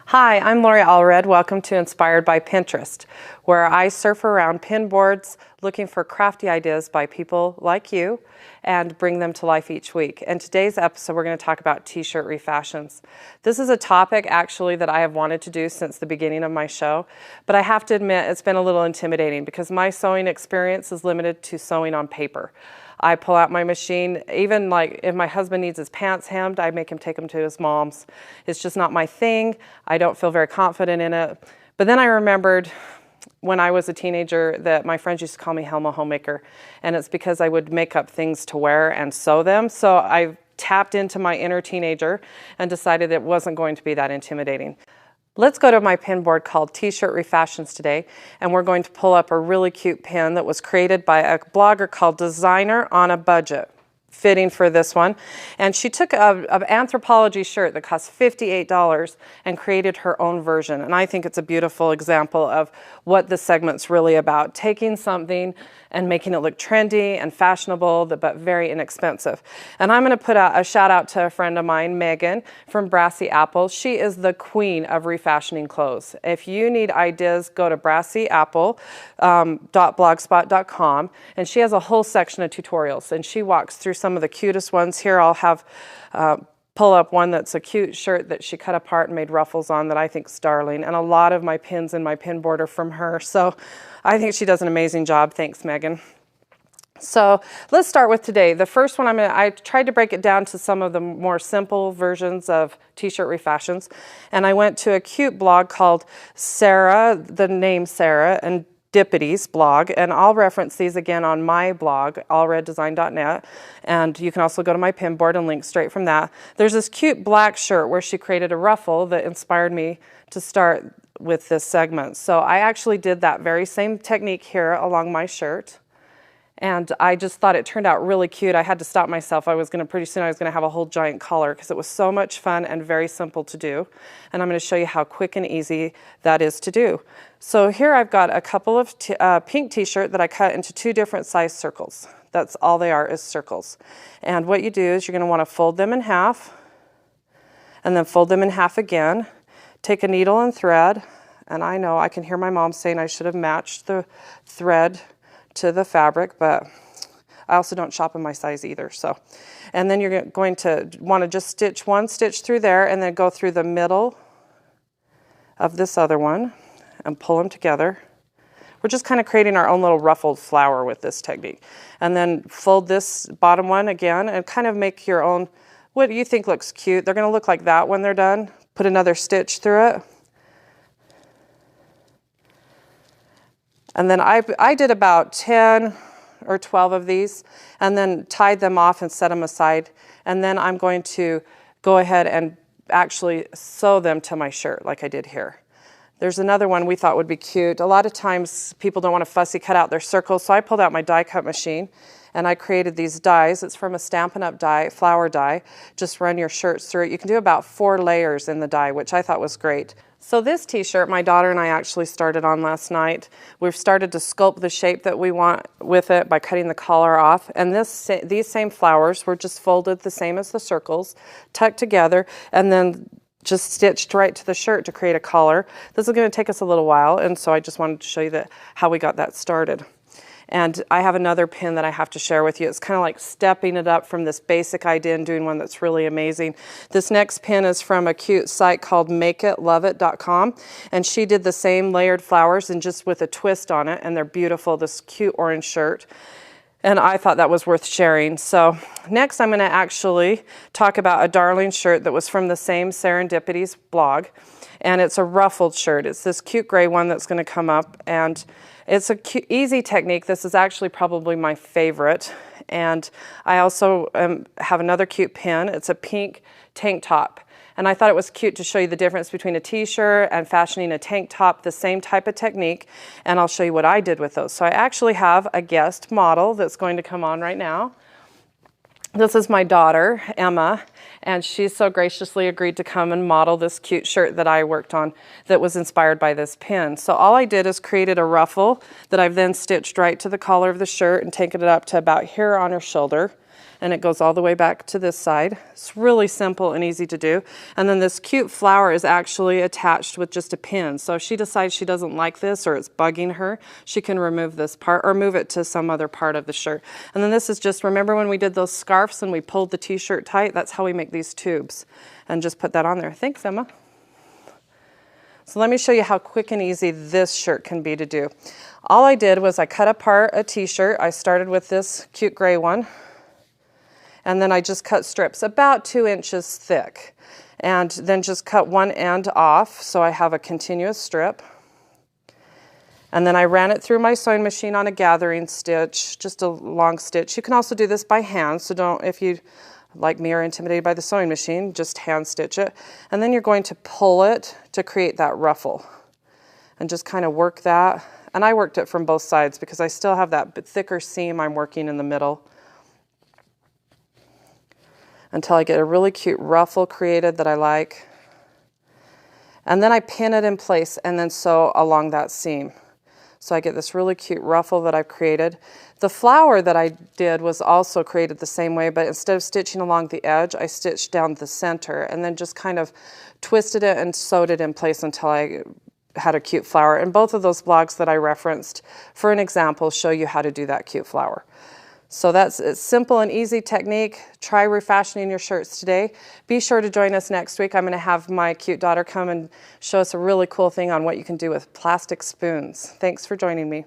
Hi, I'm Lori Allred. Welcome to Inspired by Pinterest, where I surf around pin boards looking for crafty ideas by people like you and bring them to life each week. In today's episode, we're going to talk about t-shirt refashions. This is a topic actually that I have wanted to do since the beginning of my show, but I have to admit it's been a little intimidating because my sewing experience is limited to sewing on paper. I pull out my machine, even like if my husband needs his pants hemmed, I make him take them to his mom's. It's just not my thing. I don't feel very confident in it. But then I remembered when I was a teenager that my friends used to call me Helma Homemaker, and it's because I would make up things to wear and sew them. So I tapped into my inner teenager and decided it wasn't going to be that intimidating. Let's go to my pin board called T-Shirt Refashions today, and we're going to pull up a really cute pin that was created by a blogger called Designer on a Budget. Fitting for this one. And she took an anthropology shirt that cost $58 and created her own version. And I think it's a beautiful example of what the segment's really about. Taking something and making it look trendy and fashionable, but very inexpensive. And I'm going to put out a shout out to a friend of mine, Megan from Brassy Apple. She is the queen of refashioning clothes. If you need ideas, go to brassyapple.blogspot.com, and she has a whole section of tutorials, and she walks through some of the cutest ones. Here I'll have pull up one that's a cute shirt that she cut apart and made ruffles on that I think is darling. And a lot of my pins in my pin board are from her. So I think she does an amazing job. Thanks, Megan. So let's start with today. The first one I tried to break it down to some of the more simple versions of t-shirt refashions. And I went to a cute blog called Sarah, the name Sarah, and Dipity's blog, and I'll reference these again on my blog, allreddesign.net, and you can also go to my pin board and link straight from that. There's this cute black shirt where she created a ruffle that inspired me to start with this segment. So I actually did that very same technique here along my shirt, and I just thought it turned out really cute. I had to stop myself. Pretty soon I was going to have a whole giant collar because it was so much fun and very simple to do. And I'm going to show you how quick and easy that is to do. So here I've got a couple of pink t-shirt that I cut into two different size circles. That's all they are, is circles. And what you do is you're going to want to fold them in half and then fold them in half again. Take a needle and thread. And I know I can hear my mom saying I should have matched the thread to the fabric, but I also don't shop in my size either. So, and then you're going to want to just stitch one stitch through there and then go through the middle of this other one and pull them together. We're just kind of creating our own little ruffled flower with this technique. And then fold this bottom one again and kind of make your own, what you think looks cute. They're going to look like that when they're done. Put another stitch through it. And then I did about 10 or 12 of these and then tied them off and set them aside. And then I'm going to go ahead and actually sew them to my shirt like I did here. There's another one we thought would be cute. A lot of times people don't want to fussy cut out their circles, so I pulled out my die cut machine and I created these dies. It's from a Stampin' Up! Die, flower die. Just run your shirts through it. You can do about 4 layers in the die, which I thought was great. So this t-shirt, my daughter and I actually started on last night. We've started to sculpt the shape that we want with it by cutting the collar off. And these same flowers were just folded the same as the circles, tucked together, and then just stitched right to the shirt to create a collar. This is going to take us a little while, and so I just wanted to show you how we got that started. And I have another pin that I have to share with you. It's kind of like stepping it up from this basic idea and doing one that's really amazing. This next pin is from a cute site called makeitloveit.com, and she did the same layered flowers and just with a twist on it, and they're beautiful, this cute orange shirt. And I thought that was worth sharing. So next I'm going to actually talk about a darling shirt that was from the same Serendipity's blog. And it's a ruffled shirt. It's this cute gray one that's going to come up. And it's a cute, easy technique. This is actually probably my favorite. And I also have another cute pin. It's a pink tank top. And I thought it was cute to show you the difference between a t-shirt and fashioning a tank top, the same type of technique. And I'll show you what I did with those. So I actually have a guest model that's going to come on right now. This is my daughter, Emma, and she so graciously agreed to come and model this cute shirt that I worked on that was inspired by this pin. So all I did is created a ruffle that I've then stitched right to the collar of the shirt and taken it up to about here on her shoulder. and it goes all the way back to this side. It's really simple and easy to do. And then this cute flower is actually attached with just a pin. So if she decides she doesn't like this or it's bugging her, she can remove this part or move it to some other part of the shirt. And then this is just, remember when we did those scarves and we pulled the t-shirt tight? That's how we make these tubes. And just put that on there. Thanks, Emma. So let me show you how quick and easy this shirt can be to do. All I did was I cut apart a t-shirt. I started with this cute gray one. And then I just cut strips about 2 inches thick. And then just cut one end off so I have a continuous strip. And then I ran it through my sewing machine on a gathering stitch, just a long stitch. You can also do this by hand, so don't, if you, like me, are intimidated by the sewing machine, just hand stitch it. And then you're going to pull it to create that ruffle. And just kind of work that. And I worked it from both sides because I still have that thicker seam I'm working in the middle, until I get a really cute ruffle created that I like. And then I pin it in place and then sew along that seam. So I get this really cute ruffle that I've created. The flower that I did was also created the same way, but instead of stitching along the edge, I stitched down the center and then just kind of twisted it and sewed it in place until I had a cute flower. And both of those blogs that I referenced for an example show you how to do that cute flower. So that's a simple and easy technique. Try refashioning your shirts today. Be sure to join us next week. I'm going to have my cute daughter come and show us a really cool thing on what you can do with plastic spoons. Thanks for joining me.